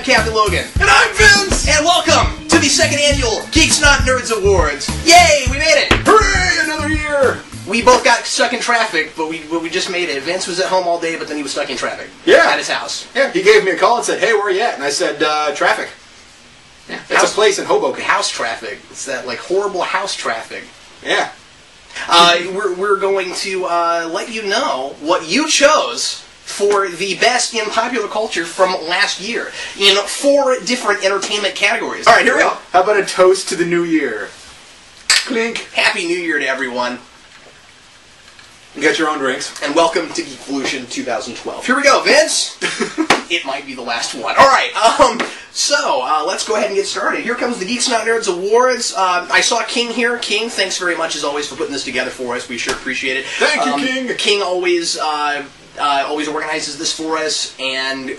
Captain Logan. And I'm Vince! And welcome to the second annual Geeks Not Nerds Awards. Yay, we made it! Hooray, another year! We both got stuck in traffic, but we just made it. Vince was at home all day, but then he was stuck in traffic. Yeah. At his house. Yeah, he gave me a call and said, hey, where are you at? And I said, traffic. Yeah, it's a place in Hoboken. House traffic. It's that, like, horrible house traffic. Yeah. We're going to let you know what you chose for the best in popular culture from last year in 4 different entertainment categories. All right, here we go. How about a toast to the new year? Clink. Happy New Year to everyone. You got your own drinks. And welcome to Geekvolution 2012. Here we go, Vince. It might be the last one. All right, so let's go ahead and get started. Here comes the Geeks Not Nerds Awards. I saw King here. King, thanks very much, as always, for putting this together for us. We sure appreciate it. Thank you, King. King always organizes this for us, and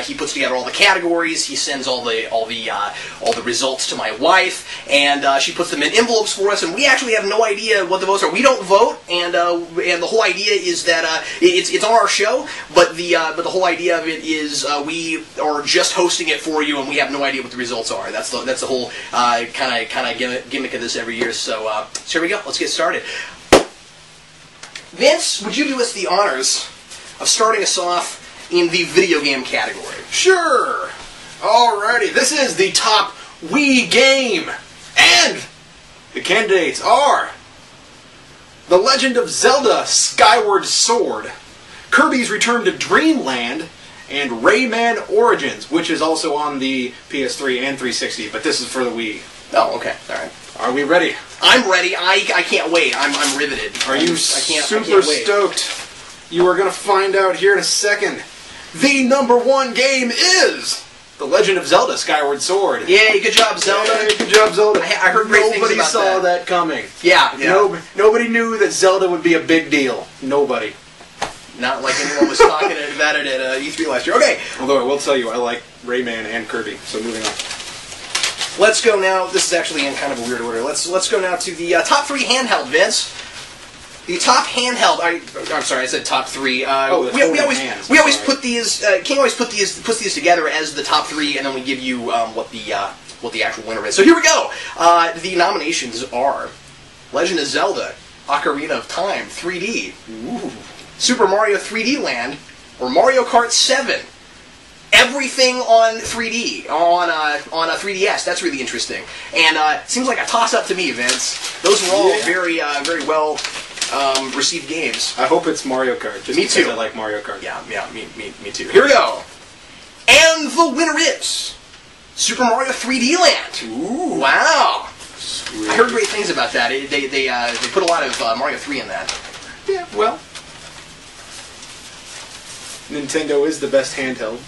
he puts together all the categories. He sends all the results to my wife, and she puts them in envelopes for us. And we actually have no idea what the votes are. We don't vote, and the whole idea is that it's on our show, but the whole idea of it is we are just hosting it for you, and we have no idea what the results are. That's the whole kind of gimmick of this every year. So here we go. Let's get started. Vince, would you do us the honors of starting us off in the video game category? Sure. Alrighty, this is the top Wii Game. And the candidates are The Legend of Zelda Skyward Sword, Kirby's Return to Dreamland, and Rayman Origins, which is also on the PS3 and 360, but this is for the Wii. Oh, okay. All right. Are we ready? I'm ready. I can't wait. I'm riveted. Are you super stoked? You are going to find out here in a second. The #1 game is The Legend of Zelda Skyward Sword. Yay, good job, Zelda. Yay, good job, Zelda. I heard great things about Nobody saw that coming. Yeah. Nobody knew that Zelda would be a big deal. Nobody. Not like anyone was talking about it at E3 last year. Okay. Although I will tell you, I like Rayman and Kirby, so moving on. Let's go now. This is actually in kind of a weird order. Let's go now to the top 3 handheld, Vince. The top handheld. I'm sorry, I said top 3. We always put these. King always puts these together as the top 3, and then we give you what the actual winner is. So here we go. The nominations are Legend of Zelda, Ocarina of Time 3D, Super Mario 3D Land, or Mario Kart 7. Everything on 3D, on a 3DS. That's really interesting. And seems like a toss-up to me, Vince. Those were all very well received games. I hope it's Mario Kart. Just me too. I like Mario Kart. Yeah, me too. Here we go. And the winner is Super Mario 3D Land. Ooh! Wow. Sweet. I heard great things about that. They put a lot of Mario 3 in that. Yeah. Well, Nintendo is the best handheld.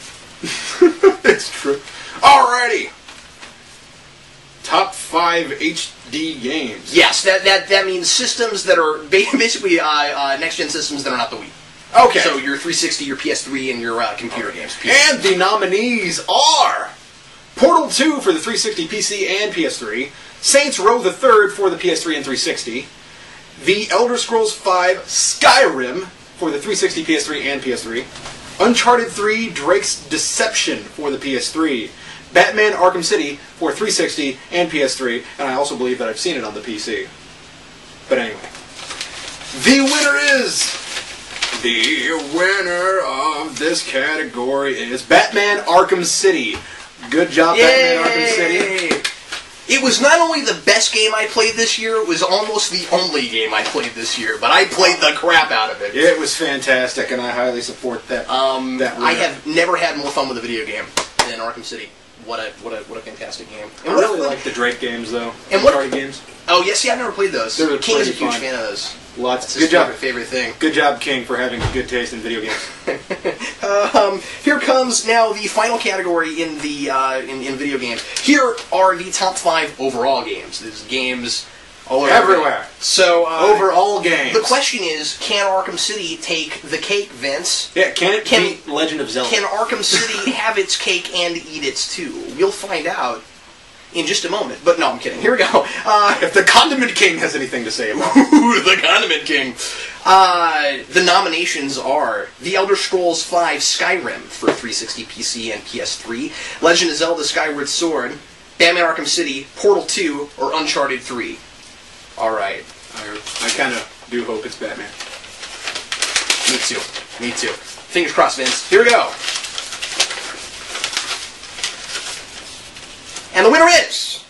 It's true. Alrighty. Top 5 HD games. Yes, that means systems that are basically next-gen systems that are not the Wii. Okay. So your 360, your PS3, and your computer games. And the nominees are Portal 2 for the 360 PC and PS3, Saints Row the Third for the PS3 and 360, The Elder Scrolls V Skyrim for the 360, PS3, and PS3, Uncharted 3 Drake's Deception for the PS3, Batman Arkham City for 360 and PS3, and I also believe that I've seen it on the PC. But anyway. The winner of this category is Batman Arkham City. Good job, Yay! Batman Arkham City. It was not only the best game I played this year, it was almost the only game I played this year, but I played the crap out of it. It was fantastic, and I highly support that. I have never had more fun with a video game than Arkham City. What a fantastic game. And I really like the Drake games, though. And Uncharted games. Oh, yes, see, I've never played those. King is a huge fan of those. Lots. Good job. Favorite thing. Good job, King, for having good taste in video games. Here comes now the final category in the in video games. Here are the top 5 overall games. There's games all everywhere. So overall games. The question is, can Arkham City take the cake, Vince? Yeah, can it beat Legend of Zelda? Can Arkham City have its cake and eat its too? We'll find out in just a moment. But no, I'm kidding. Here we go. If the Condiment King has anything to say about it. Ooh, the Condiment King. The nominations are The Elder Scrolls V Skyrim for 360 PC and PS3, Legend of Zelda Skyward Sword, Batman Arkham City, Portal 2, or Uncharted 3. Alright. I kind of do hope it's Batman. Me too. Me too. Fingers crossed, Vince. Here we go. And the winner is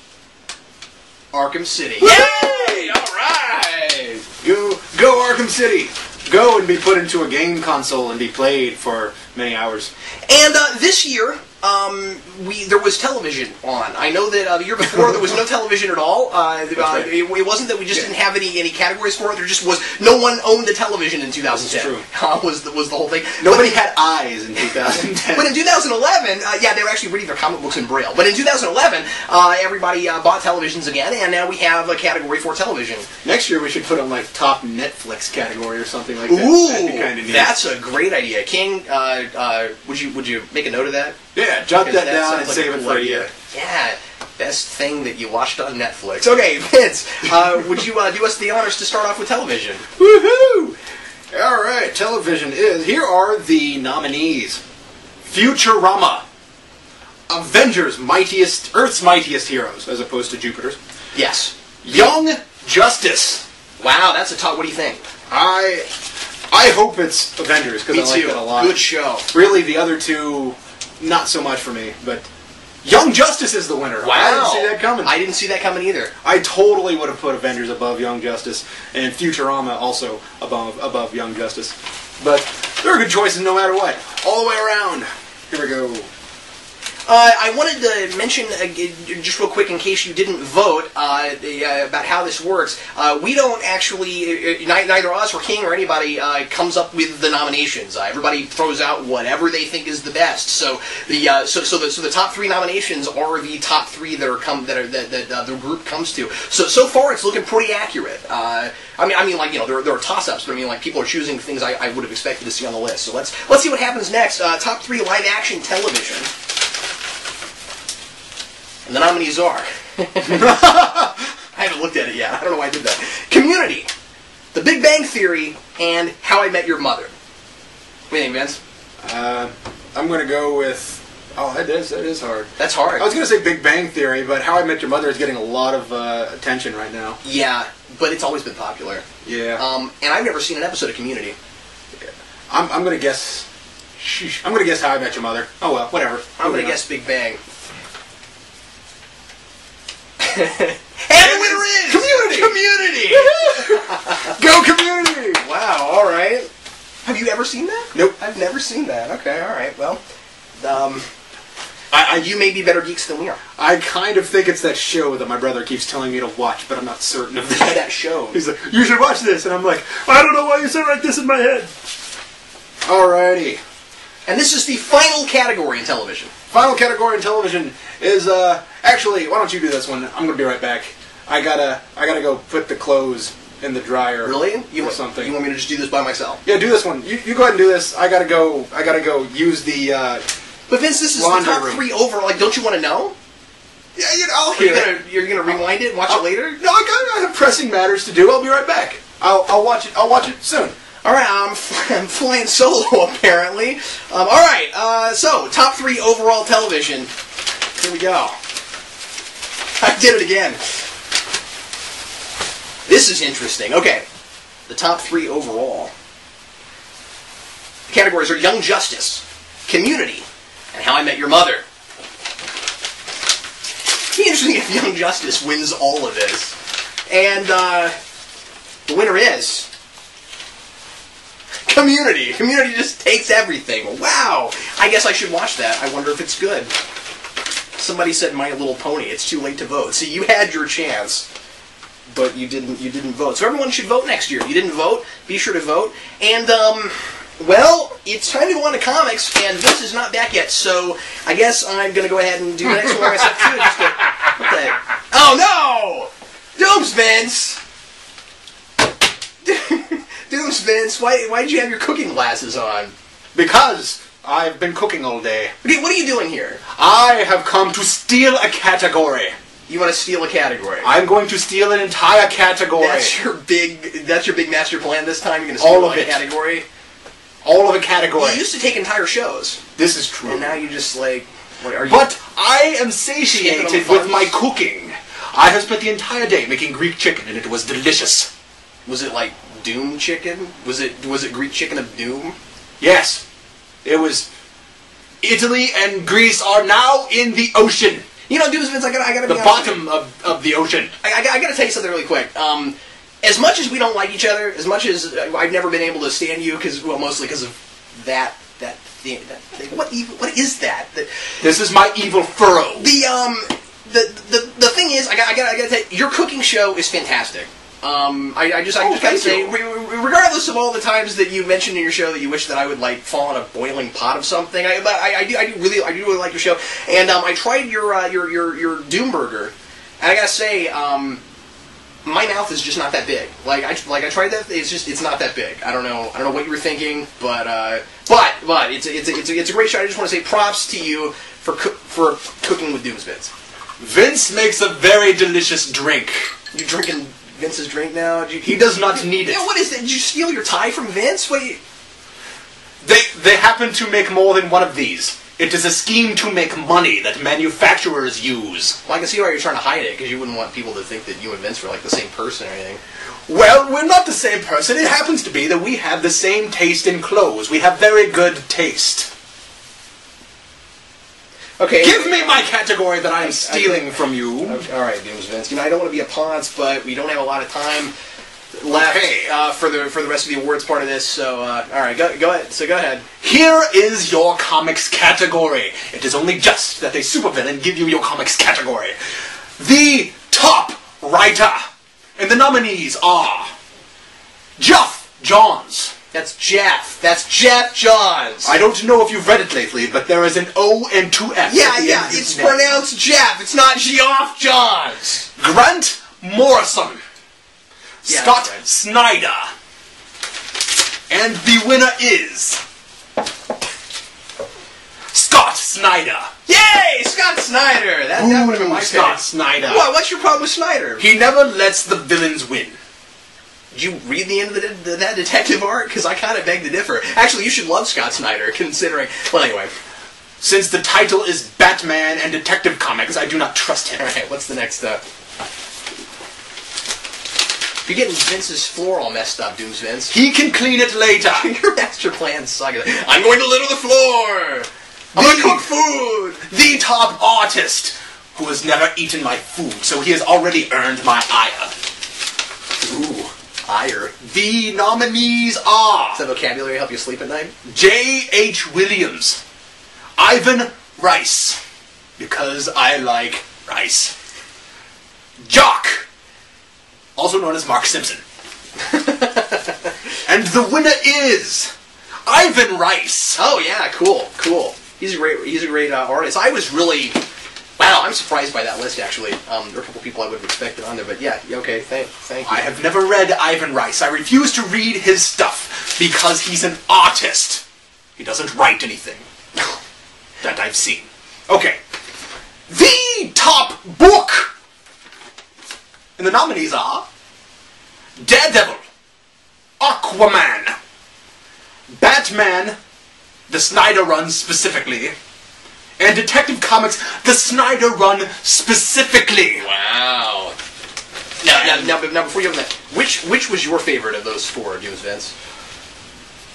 Arkham City. Yay! Alright! Go Arkham City! Go and be put into a game console and be played for many hours. And this year, there was television on. I know that the year before there was no television at all. Right. It wasn't that we just didn't have any categories for it. There just was no one owned a television in 2010. That's true. Was the whole thing. Nobody had eyes in 2010. But in 2011, they were actually reading their comic books in Braille. But in 2011, everybody bought televisions again, and now we have a category for television. Next year we should put on like top Netflix category or something like that. Ooh, that'd be kind of neat. That's a great idea. King, would you make a note of that? Yeah, jot that down and save it for a year. Yeah, best thing that you watched on Netflix. Okay, Vince, would you do us the honors to start off with television? Woohoo! Alright, television is... Here are the nominees. Futurama. Avengers, Earth's Mightiest Heroes, as opposed to Jupiter's. Yes. Young Justice. Wow, that's a top... What do you think? I hope it's Avengers, because I like that a lot. Good show. Really, the other two, not so much for me, but Young Justice is the winner. Wow. I didn't see that coming. I didn't see that coming either. I totally would have put Avengers above Young Justice, and Futurama also above Young Justice. But they're good choices no matter what. All the way around. Here we go. I wanted to mention, just real quick in case you didn't vote, about how this works. We don't actually, neither us or King or anybody comes up with the nominations. Everybody throws out whatever they think is the best. So the top three nominations are the top three that the group comes to. So far it's looking pretty accurate. I mean, like, there are toss-ups, but I mean, like, people are choosing things I would have expected to see on the list. So let's see what happens next. Top three live-action television. And the nominees are... I haven't looked at it yet. I don't know why I did that. Community, The Big Bang Theory, and How I Met Your Mother. What do you think, Vince? I'm going to go with... Oh, that is hard. That's hard. I was going to say Big Bang Theory, but How I Met Your Mother is getting a lot of attention right now. Yeah, but it's always been popular. Yeah. And I've never seen an episode of Community. Yeah. I'm going to guess... I'm going to guess How I Met Your Mother. Oh, well, whatever. I'm going to guess Big Bang. And the winner is Community! Community! Go Community! Wow, alright. Have you ever seen that? Nope. I've never seen that. Okay, alright, well. You may be better geeks than we are. I kind of think it's that show that my brother keeps telling me to watch, but I'm not certain of that. That show. He's like, you should watch this, and I'm like, I don't know why you said like this in my head. Alrighty. And this is the final category in television. Final category in television is, actually, why don't you do this one? I'm gonna be right back. I gotta go put the clothes in the dryer. Really? Or something. You want me to just do this by myself? Yeah, do this one. You go ahead and do this. I gotta go use the, But Vince, this is the top three over. Like, don't you want to know? Yeah, I'll hear it. You're gonna rewind it and watch it later? No, I have pressing matters to do. I'll be right back. I'll watch it. I'll watch it soon. Alright, I'm flying solo, apparently. Alright, so, top three overall television. Here we go. I did it again. This is interesting. Okay, the top three overall. The categories are Young Justice, Community, and How I Met Your Mother. It'd be interesting if Young Justice wins all of this. And, the winner is... Community. Community just takes everything. Wow. I guess I should watch that. I wonder if it's good. Somebody said My Little Pony. It's too late to vote. See, you had your chance, but you didn't vote. So everyone should vote next year. If you didn't vote, be sure to vote. And, well, it's time to go on to comics, and Vince is not back yet, so I guess I'm going to go ahead and do the next one myself, too. What the... Oh, no! Dooms, Vince! Dooms, Vince, why did you have your cooking glasses on? Because I've been cooking all day. Okay, what are you doing here? I have come to steal a category. You want to steal a category. I'm going to steal an entire category. That's your big master plan this time? You're going to steal a category? All of a category. You used to take entire shows. This is true. And now you just, like... But I am satiated with my cooking. I have spent the entire day making Greek chicken, and it was delicious. Was it like Doom chicken? Was it Greek chicken of Doom? Yes. It was... Italy and Greece are now in the ocean. You know, Doom's Vince, I gotta be the bottom of the ocean. I gotta tell you something really quick. As much as we don't like each other, as much as I've never been able to stand you, mostly because of that thing. What is that? This is my evil furrow. The thing is, I gotta tell you, your cooking show is fantastic. I just gotta say, regardless of all the times that you mentioned in your show that you wish that I would like fall in a boiling pot of something, I do really like your show. And I tried your Doom Burger, and I gotta say, my mouth is just not that big. I tried that. It's not that big. I don't know what you were thinking, but it's a great show. I just want to say props to you for cooking with Doom's Vince. Vince makes a very delicious drink. You drinking Vince's drink now? He does not need it. Yeah, what is that? Did you steal your tie from Vince? Wait. They happen to make more than one of these. It is a scheme to make money that manufacturers use. Well, I can see why you're trying to hide it, because you wouldn't want people to think that you and Vince were like the same person or anything. Well, we're not the same person. It happens to be that we have the same taste in clothes. We have very good taste. Okay. Give me my category that I'm stealing from you. Okay, all right, Doom's Vince. I don't want to be a ponce, but we don't have a lot of time left for the rest of the awards part of this. So, all right, go ahead. So go ahead. Here is your comics category. It is only just that a supervillain give you your comics category. The top writer, and the nominees are Geoff Johns. That's Geoff. That's Geoff Johns. I don't know if you've read it lately, but there is an O and two F's. Yeah, it's pronounced Geoff. It's not Geoff Johns. Grant Morrison. Yeah, Scott Snyder. And the winner is Scott Snyder. Yay! Scott Snyder! That would have been my pick. Scott Snyder. What? What's your problem with Snyder? He never lets the villains win. Did you read the end of that detective art? Because I kind of beg to differ. Actually, you should love Scott Snyder, considering... Well, anyway. Since the title is Batman and Detective Comics, I do not trust him. Alright, what's the next step? You're getting Vince's floor all messed up, Dooms Vince. He can clean it later. Your master plan sucks. I'm going to litter the floor! I'm going to cook food! The top artist, who has never eaten my food, so he has already earned my ire. Ooh. Ire. The nominees are... Does that vocabulary help you sleep at night? J.H. Williams. Ivan Rice. Because I like rice. Jock. Also known as Mark Simpson. And the winner is... Ivan Rice. Oh yeah, cool. He's a great artist. I was really... Wow, I'm surprised by that list, actually. There are a couple people I would have expected on there, but yeah, okay, thank you. I have never read Ivan Rice. I refuse to read his stuff because he's an artist. He doesn't write anything that I've seen. Okay. The top book! And the nominees are Daredevil, Aquaman, Batman, the Snyder Run specifically, and Detective Comics, the Snyder Run specifically. Wow. Now, before you open that, which was your favorite of those four, Dooms Vince?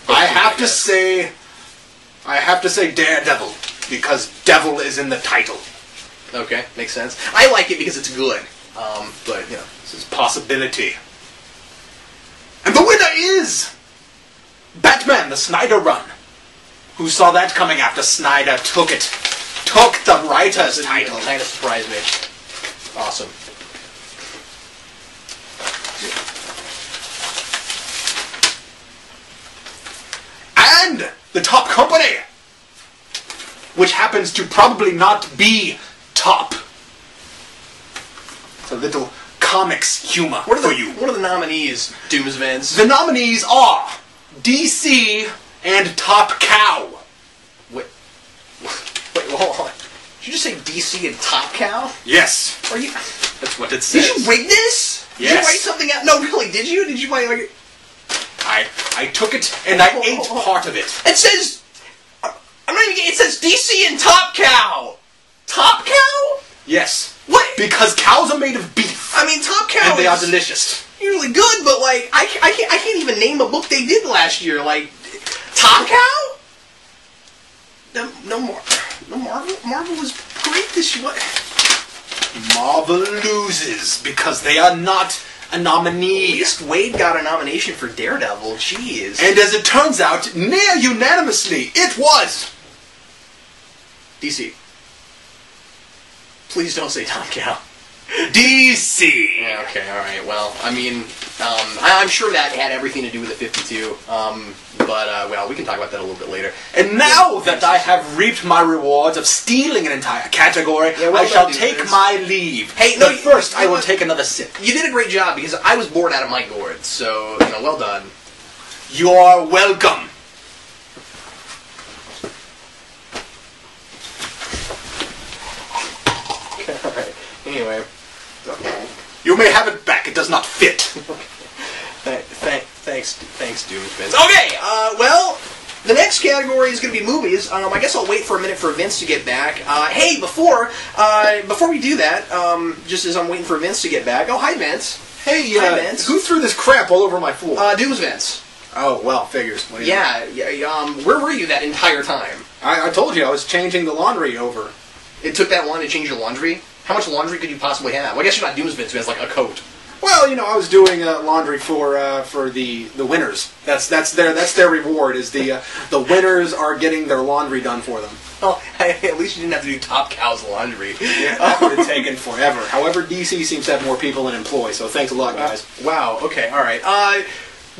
I have to say Daredevil, because devil is in the title. Okay, makes sense. I like it because it's good, but, you know. This is possibility. And the winner is Batman, the Snyder Run. Who saw that coming after Snyder took the writer's title? It kind of surprised me. Awesome. And the top company, which happens to probably not be top. It's a little comics humor for you. What are the nominees, Dooms Vince? The nominees are DC and Top Cow. Wait, hold on. you just say DC and Top Cow? Yes. Are you? That's what it says. Did you rig this? Yes. Did you write something out? No, really, did you? Did you write like... I took it and I ate part of it. It says... I'm not even getting... It says DC and Top Cow. Top Cow? Yes. What? Because cows are made of beef. I mean, Top Cow and they are delicious. Usually good, but like, I can't even name a book they did last year. Like, Top Cow? No more. No, Marvel was great this year. What? Marvel loses because they are not a nominee. At least Wade got a nomination for Daredevil. Jeez. And as it turns out, near unanimously, it was DC. Please don't say Top Cow. DC. Yeah, okay, alright. Well, I mean, I'm sure that had everything to do with the 52. Well, we can talk about that a little bit later. And now that I have reaped my rewards of stealing an entire category, I shall take my leave. Hey, no, but first I will take another sip. You did a great job because I was bored out of my gourd, so, well done. You're welcome. Alright, anyway. You may have it back. It does not fit. Thanks, Doomsman. Okay, well, the next category is going to be movies. I guess I'll wait for a minute for Vince to get back. Hey, before we do that, just as I'm waiting for Vince to get back. Oh, hi, Vince. Hey, hi, Vince. Who threw this crap all over my floor? Doom's Vince. Oh, well, figures. Yeah, where were you that entire time? I told you I was changing the laundry over. It took that long to change your laundry? How much laundry could you possibly have? Well, I guess you're not Doom's Vince, who has like a coat. Well, I was doing laundry for the winners. That's their reward. Is the winners are getting their laundry done for them. Oh, at least you didn't have to do Top Cow's laundry. Yeah, that would have taken forever. However, DC seems to have more people in employ, so thanks a lot, guys. Wow. Okay. All right.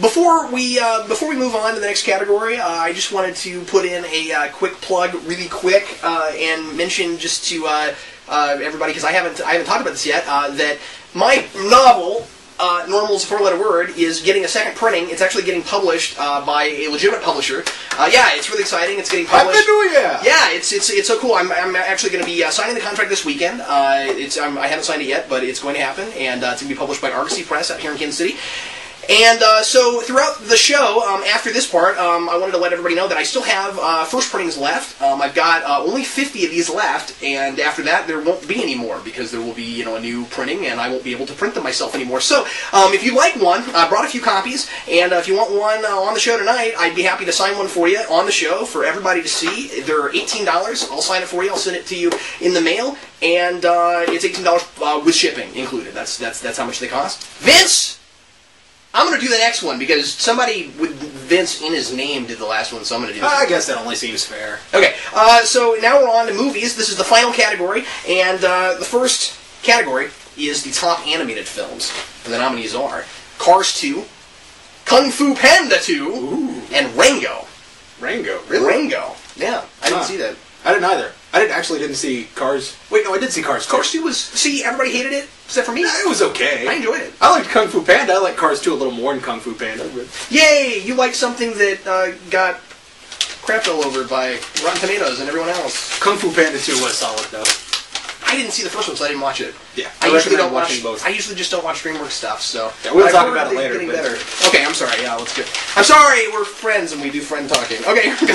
Before we move on to the next category, I just wanted to put in a quick plug, really quick, and mention just to everybody, because I haven't talked about this yet, that my novel, Normal's a four-letter word, is getting a second printing. It's actually getting published by a legitimate publisher. Yeah, it's really exciting. It's getting published. Happy New Year! Yeah, it's so cool. I'm actually going to be signing the contract this weekend. I haven't signed it yet, but it's going to happen, and it's going to be published by Argosy Press out here in Kansas City. And so throughout the show, after this part, I wanted to let everybody know that I still have first printings left. I've got only 50 of these left, and after that there won't be any more because there will be a new printing, and I won't be able to print them myself anymore. So if you'd like one, I brought a few copies, and if you want one on the show tonight, I'd be happy to sign one for you on the show for everybody to see. They're $18. I'll sign it for you. I'll send it to you in the mail, and it's $18 with shipping included. That's how much they cost. Vince! I'm going to do the next one because somebody with Vince in his name did the last one, so I'm going to do this. I guess that only seems fair. Okay, so now we're on to movies. This is the final category, and the first category is the top animated films. And the nominees are Cars 2, Kung Fu Panda 2, Ooh. and Rango. Rango? Really? Rango. Yeah, I didn't see that. I didn't either. I didn't see Cars. Wait, no, I did see Cars 2. Cars 2 was... See, everybody hated it, except for me. Yeah, it was okay. I enjoyed it. I liked Kung Fu Panda. I like Cars 2 a little more than Kung Fu Panda. But... Yay! You like something that got crapped all over by Rotten Tomatoes and everyone else. Kung Fu Panda 2 was solid, though. I didn't see the first one, so I didn't watch it. Yeah, I usually don't watch both. I usually just don't watch DreamWorks stuff, so... Yeah, we'll talk about it later. Getting better. Okay, I'm sorry. Yeah, let's get... I'm sorry, we're friends and we do friend talking. Okay, here we go.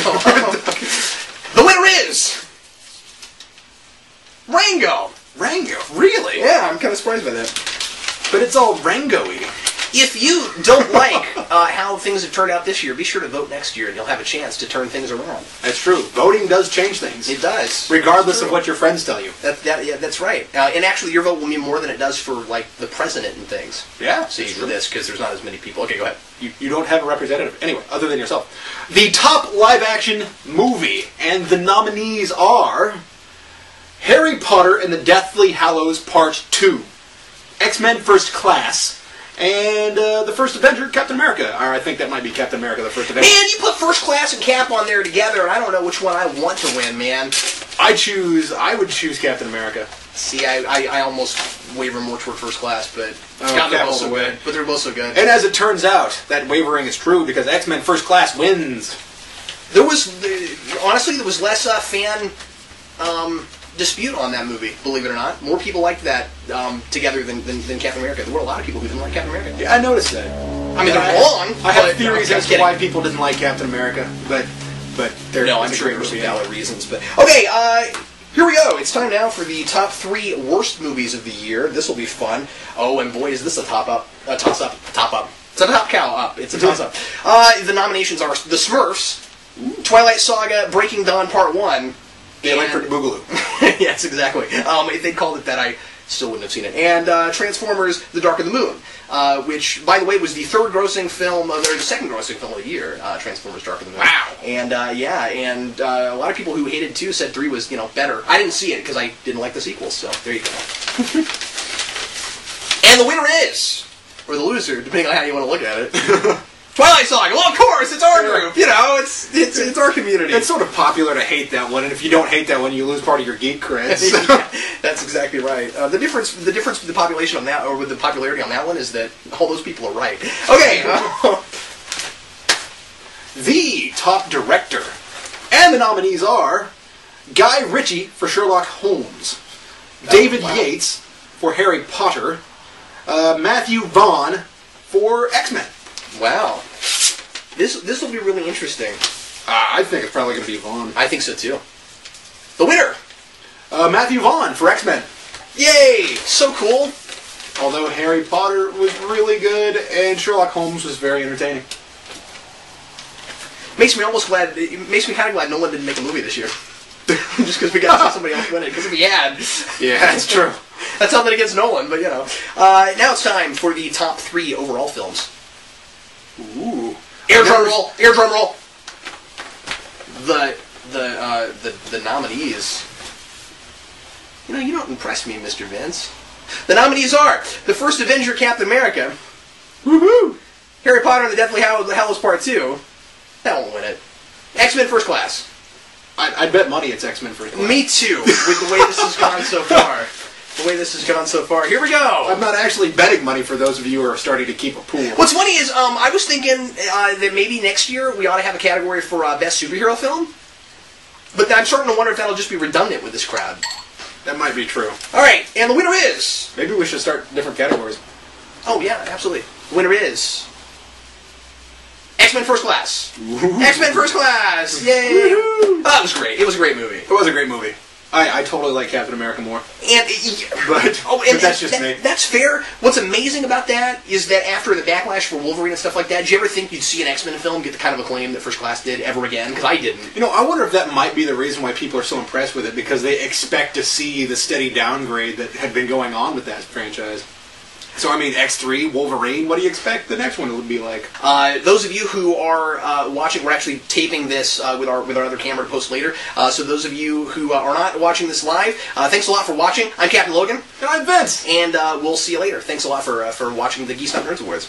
The winner is... Rango! Rango? Really? Yeah, I'm kind of surprised by that. But it's all Rango-y. If you don't like how things have turned out this year, be sure to vote next year and you'll have a chance to turn things around. That's true. Voting does change things. It does. Regardless of what your friends tell you. Yeah, that's right. And actually, your vote will mean more than it does for, like, the president and things. Yeah, see, for this, because there's not as many people. Okay, go ahead. You don't have a representative. Anyway, other than yourself. The top live-action movie, and the nominees are... Harry Potter and the Deathly Hallows Part 2, X-Men First Class, and the first Avenger, Captain America. Or I think that might be Captain America, the first Avenger. Man, you put First Class and Cap on there together, and I don't know which one I want to win, man. I would choose Captain America. See, I almost waver more toward First Class, but they're both so good. But they're both so good. And as it turns out, that wavering is true, because X-Men First Class wins. There was, honestly, there was less fan... dispute on that movie, believe it or not. More people liked that together than Captain America. There were a lot of people who didn't like Captain America. Yeah, I noticed that. I mean, they're wrong. I have theories as to why people didn't like Captain America, but I'm sure there were some valid reasons. But okay, here we go. It's time now for the top 3 worst movies of the year. This will be fun. Oh, and boy, is this a toss-up. It's a top cow up. It's a toss-up. The nominations are The Smurfs, Twilight Saga, Breaking Dawn Part 1. Electric Boogaloo. Yes, exactly. If they'd called it that, I still wouldn't have seen it. And Transformers: The Dark of the Moon, which, by the way, was the second grossing film of the year. Transformers: Dark of the Moon. Wow. And a lot of people who hated 2 said 3 was better. I didn't see it because I didn't like the sequels. So there you go. And the winner is, or the loser, depending on how you want to look at it. Twilight Saga. Well, of course, it's our group. It's our community. It's sort of popular to hate that one, and if you don't hate that one, you lose part of your geek creds. Yeah, that's exactly right. The difference with the population on that, or with the popularity on that one, is that all those people are right. Okay. The top director, and the nominees are Guy Ritchie for Sherlock Holmes, David Yates for Harry Potter, Matthew Vaughn for X-Men. Wow. This will be really interesting. I think it's probably going to be Vaughn. I think so, too. The winner! Matthew Vaughn for X-Men. Yay! So cool. Although Harry Potter was really good, and Sherlock Holmes was very entertaining. Makes me kind of glad Nolan didn't make a movie this year. Just because we got to see somebody else win it. Because if he had... Yeah, that's true. That's nothing against Nolan, but now it's time for the top 3 overall films. Ooh. Air drum roll. The nominees. You don't impress me, Mr. Vince. The nominees are the first Avenger, Captain America. Woohoo! Harry Potter and the Deathly Hallows Part 2. That won't win it. X-Men First Class. I'd bet money it's X-Men First Class. Me too, with the way this has gone so far. Here we go. I'm not actually betting money for those of you who are starting to keep a pool. What's funny is I was thinking that maybe next year we ought to have a category for Best Superhero Film. But I'm starting to wonder if that'll just be redundant with this crowd. That might be true. All right, and the winner is... Maybe we should start different categories. Oh, yeah, absolutely. The winner is... X-Men First Class. X-Men First Class! Yay! Oh, that was great. It was a great movie. It was a great movie. I totally like Captain America more. But that's just me. That's fair. What's amazing about that is that after the backlash for Wolverine and stuff like that, did you ever think you'd see an X-Men film get the kind of acclaim that First Class did ever again? Because I didn't. I wonder if that might be the reason why people are so impressed with it, because they expect to see the steady downgrade that had been going on with that franchise. So, X3, Wolverine, what do you expect the next one would be like? Those of you who are watching, we're actually taping this with our other camera to post later. So those of you who are not watching this live, thanks a lot for watching. I'm Captain Logan. And I'm Vince. And we'll see you later. Thanks a lot for watching the Geeks Not Nerds Awards.